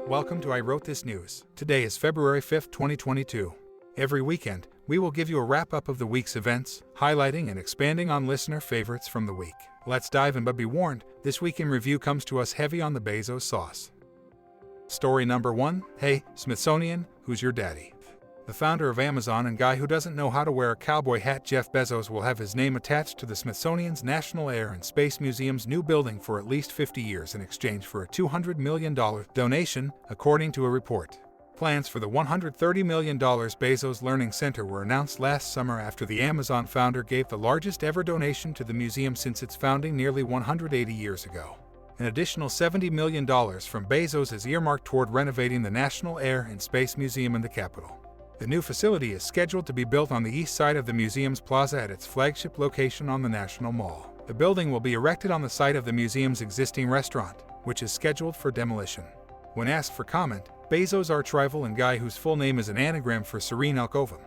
Welcome to I Wrote This News. Today is February 5th, 2022. Every weekend, we will give you a wrap-up of the week's events, highlighting and expanding on listener favorites from the week. Let's dive in, but be warned, this week in review comes to us heavy on the Bezos sauce. Story number 1, Hey, Smithsonian, who's your daddy? The founder of Amazon and guy who doesn't know how to wear a cowboy hat, Jeff Bezos, will have his name attached to the Smithsonian's National Air and Space Museum's new building for at least 50 years in exchange for a $200 million donation, according to a report. Plans for the $130 million Bezos Learning Center were announced last summer after the Amazon founder gave the largest ever donation to the museum since its founding nearly 180 years ago. An additional $70 million from Bezos is earmarked toward renovating the National Air and Space Museum in the capital. The new facility is scheduled to be built on the east side of the museum's plaza at its flagship location on the National Mall. The building will be erected on the site of the museum's existing restaurant, which is scheduled for demolition. When asked for comment, Bezos' arch-rival and guy whose full name is an anagram for Serene Alkoven,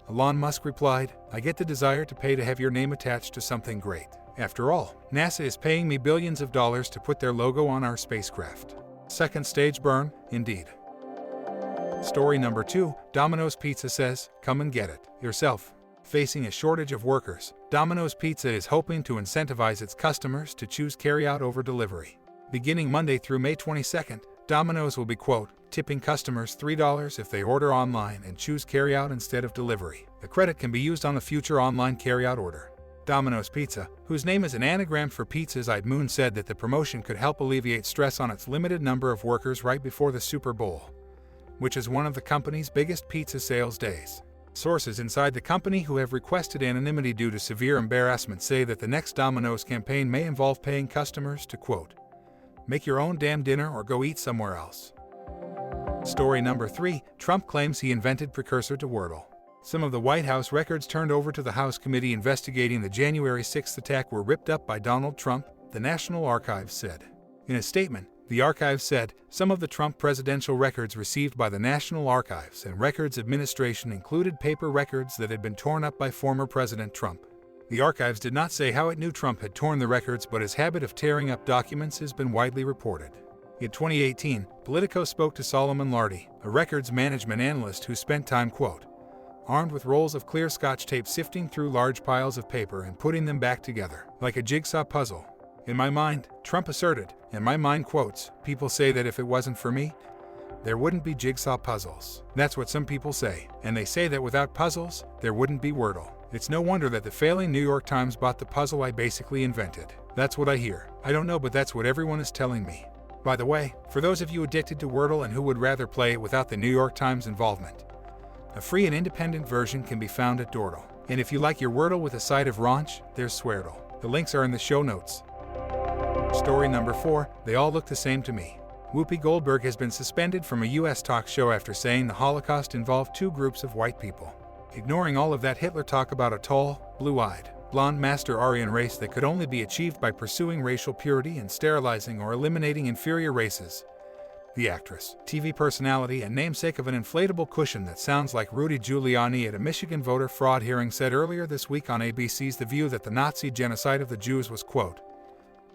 Elon Musk replied, "I get the desire to pay to have your name attached to something great. After all, NASA is paying me billions of dollars to put their logo on our spacecraft." Second stage burn, indeed. Story number 2, Domino's Pizza says, "Come and get it yourself." Facing a shortage of workers, Domino's Pizza is hoping to incentivize its customers to choose carryout over delivery. Beginning Monday through May 22nd, Domino's will be, quote, tipping customers $3 if they order online and choose carryout instead of delivery. The credit can be used on a future online carryout order. Domino's Pizza, whose name is an anagram for Pizzas I'd Moon, said that the promotion could help alleviate stress on its limited number of workers right before the Super Bowl, which is one of the company's biggest pizza sales days. Sources inside the company who have requested anonymity due to severe embarrassment say that the next Domino's campaign may involve paying customers to, quote, make your own damn dinner or go eat somewhere else. Story number 3, Trump claims he invented precursor to Wordle. Some of the White House records turned over to the House committee investigating the January 6th attack were ripped up by Donald Trump, the National Archives said. In a statement, the archives said some of the Trump presidential records received by the National Archives and Records Administration included paper records that had been torn up by former President Trump. The archives did not say how it knew Trump had torn the records, but his habit of tearing up documents has been widely reported. In 2018, Politico spoke to Solomon Lardy, a records management analyst who spent time, quote, armed with rolls of clear Scotch tape sifting through large piles of paper and putting them back together, like a jigsaw puzzle. In my mind, Trump asserted, and my mind quotes, people say that if it wasn't for me, there wouldn't be jigsaw puzzles. That's what some people say, and they say that without puzzles, there wouldn't be Wordle. It's no wonder that the failing New York Times bought the puzzle I basically invented. That's what I hear. I don't know, but that's what everyone is telling me. By the way, for those of you addicted to Wordle and who would rather play it without the New York Times involvement, a free and independent version can be found at Dordle. And if you like your Wordle with a side of raunch, there's Swerdle. The links are in the show notes. Story number 4, they all look the same to me. Whoopi Goldberg has been suspended from a U.S. talk show after saying the Holocaust involved two groups of white people. Ignoring all of that Hitler talk about a tall, blue-eyed, blonde master Aryan race that could only be achieved by pursuing racial purity and sterilizing or eliminating inferior races, the actress, TV personality, and namesake of an inflatable cushion that sounds like Rudy Giuliani at a Michigan voter fraud hearing said earlier this week on ABC's The View that the Nazi genocide of the Jews was, quote,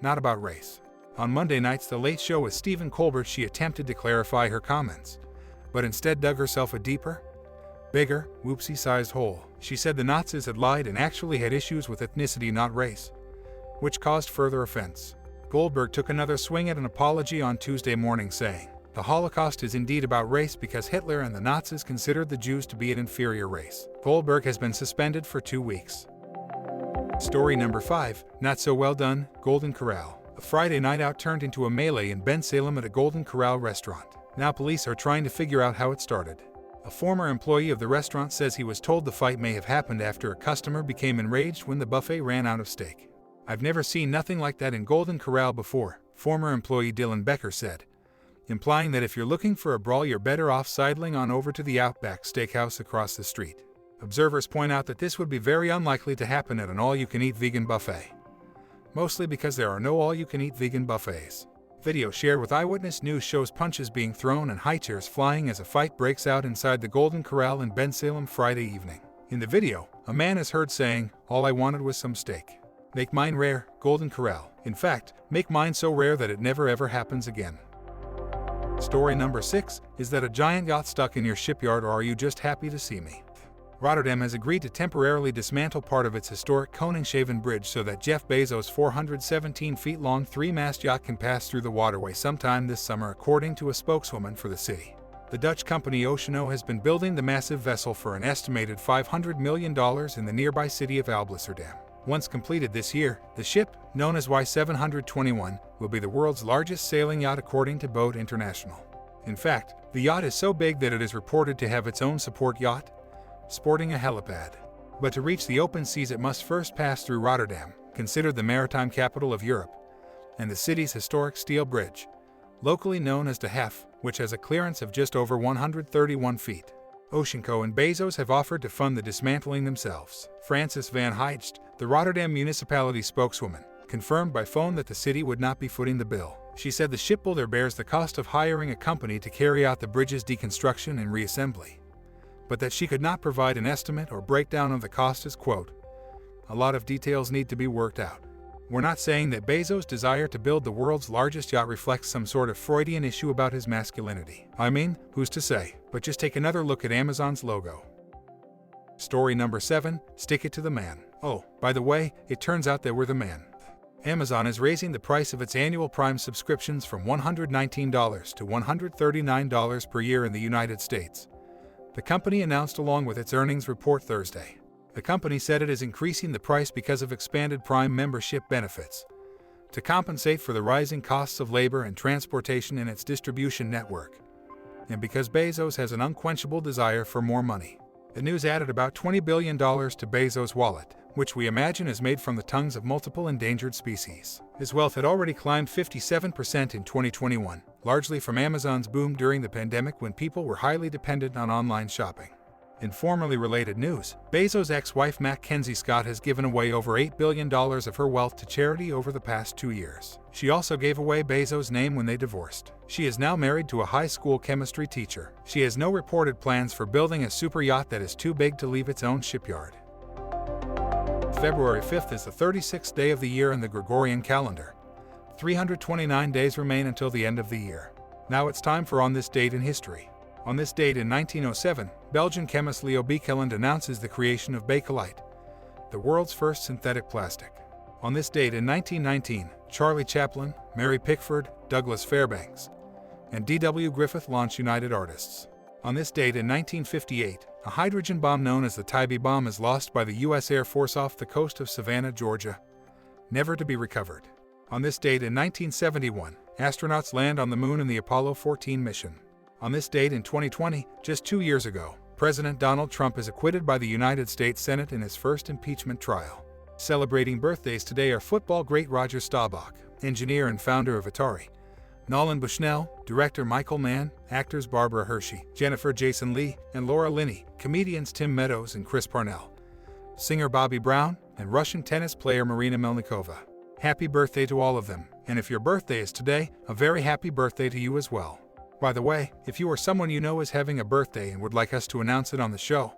not about race. On Monday night's The Late Show with Stephen Colbert, she attempted to clarify her comments, but instead dug herself a deeper, bigger, whoopsie-sized hole. She said the Nazis had lied and actually had issues with ethnicity, not race, which caused further offense. Goldberg took another swing at an apology on Tuesday morning, saying, the Holocaust is indeed about race because Hitler and the Nazis considered the Jews to be an inferior race. Goldberg has been suspended for 2 weeks. Story number 5, not so well done, Golden Corral. A Friday night out turned into a melee in Bensalem at a Golden Corral restaurant. Now police are trying to figure out how it started. A former employee of the restaurant says he was told the fight may have happened after a customer became enraged when the buffet ran out of steak. I've never seen nothing like that in Golden Corral before, former employee Dylan Becker said, implying that if you're looking for a brawl, you're better off sidling on over to the Outback Steakhouse across the street. Observers point out that this would be very unlikely to happen at an all-you-can-eat vegan buffet, mostly because there are no all-you-can-eat vegan buffets. Video shared with Eyewitness News shows punches being thrown and high chairs flying as a fight breaks out inside the Golden Corral in Bensalem Friday evening. In the video, a man is heard saying, all I wanted was some steak. Make mine rare, Golden Corral. In fact, make mine so rare that it never ever happens again. Story number 6 is that a giant yacht stuck in your shipyard, or are you just happy to see me? Rotterdam has agreed to temporarily dismantle part of its historic Koningshaven Bridge so that Jeff Bezos' 417 feet long 3-mast yacht can pass through the waterway sometime this summer, according to a spokeswoman for the city. The Dutch company Oceano has been building the massive vessel for an estimated $500 million in the nearby city of Alblasserdam. Once completed this year, the ship, known as Y721, will be the world's largest sailing yacht according to Boat International. In fact, the yacht is so big that it is reported to have its own support yacht, sporting a helipad. But to reach the open seas it must first pass through Rotterdam, considered the maritime capital of Europe, and the city's historic steel bridge, locally known as De Hef, which has a clearance of just over 131 feet. Oceanco and Bezos have offered to fund the dismantling themselves. Francis van Heijst, the Rotterdam municipality spokeswoman, confirmed by phone that the city would not be footing the bill. She said the shipbuilder bears the cost of hiring a company to carry out the bridge's deconstruction and reassembly, but that she could not provide an estimate or breakdown of the cost as, quote, "A lot of details need to be worked out. We're not saying that Bezos' desire to build the world's largest yacht reflects some sort of Freudian issue about his masculinity. I mean, who's to say? But just take another look at Amazon's logo." Story number 7, stick it to the man. Oh, by the way, it turns out that we're the man. Amazon is raising the price of its annual Prime subscriptions from $119 to $139 per year in the United States. The company announced along with its earnings report Thursday. The company said it is increasing the price because of expanded Prime membership benefits, to compensate for the rising costs of labor and transportation in its distribution network, and because Bezos has an unquenchable desire for more money. The news added about $20 billion to Bezos' wallet, which we imagine is made from the tongues of multiple endangered species. His wealth had already climbed 57% in 2021, largely from Amazon's boom during the pandemic when people were highly dependent on online shopping. In formerly related news, Bezos' ex-wife Mackenzie Scott has given away over $8 billion of her wealth to charity over the past 2 years. She also gave away Bezos' name when they divorced. She is now married to a high school chemistry teacher. She has no reported plans for building a super yacht that is too big to leave its own shipyard. February 5th is the 36th day of the year in the Gregorian calendar. 329 days remain until the end of the year. Now it's time for On This Date in History. On this date in 1907, Belgian chemist Leo Baekeland announces the creation of Bakelite, the world's first synthetic plastic. On this date in 1919, Charlie Chaplin, Mary Pickford, Douglas Fairbanks, and D.W. Griffith launch United Artists. On this date in 1958, a hydrogen bomb known as the Tybee bomb is lost by the U.S. Air Force off the coast of Savannah, Georgia, never to be recovered. On this date in 1971, astronauts land on the moon in the Apollo 14 mission. On this date in 2020, just 2 years ago, President Donald Trump is acquitted by the United States Senate in his first impeachment trial. Celebrating birthdays today are football great Roger Staubach, engineer and founder of Atari, Nolan Bushnell, director Michael Mann, actors Barbara Hershey, Jennifer Jason Leigh, and Laura Linney, comedians Tim Meadows and Chris Parnell, singer Bobby Brown, and Russian tennis player Marina Melnikova. Happy birthday to all of them, and if your birthday is today, a very happy birthday to you as well. By the way, if you or someone you know is having a birthday and would like us to announce it on the show,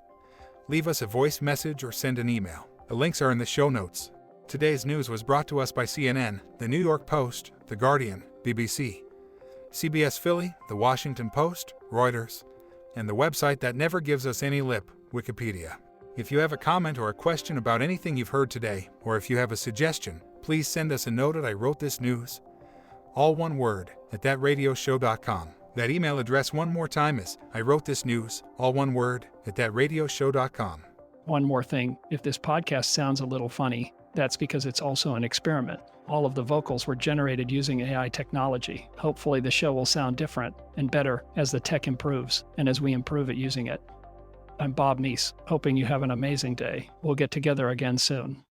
leave us a voice message or send an email. The links are in the show notes. Today's news was brought to us by CNN, The New York Post, The Guardian, BBC, CBS Philly, The Washington Post, Reuters, and the website that never gives us any lip, Wikipedia. If you have a comment or a question about anything you've heard today, or if you have a suggestion, please send us a note at IWTN, all one word, at thatradioshow.com. That email address one more time is IWTN, all one word, at thatradioshow.com. One more thing, if this podcast sounds a little funny, that's because it's also an experiment. All of the vocals were generated using AI technology. Hopefully the show will sound different and better as the tech improves and as we improve at using it. I'm Bob Meese, hoping you have an amazing day. We'll get together again soon.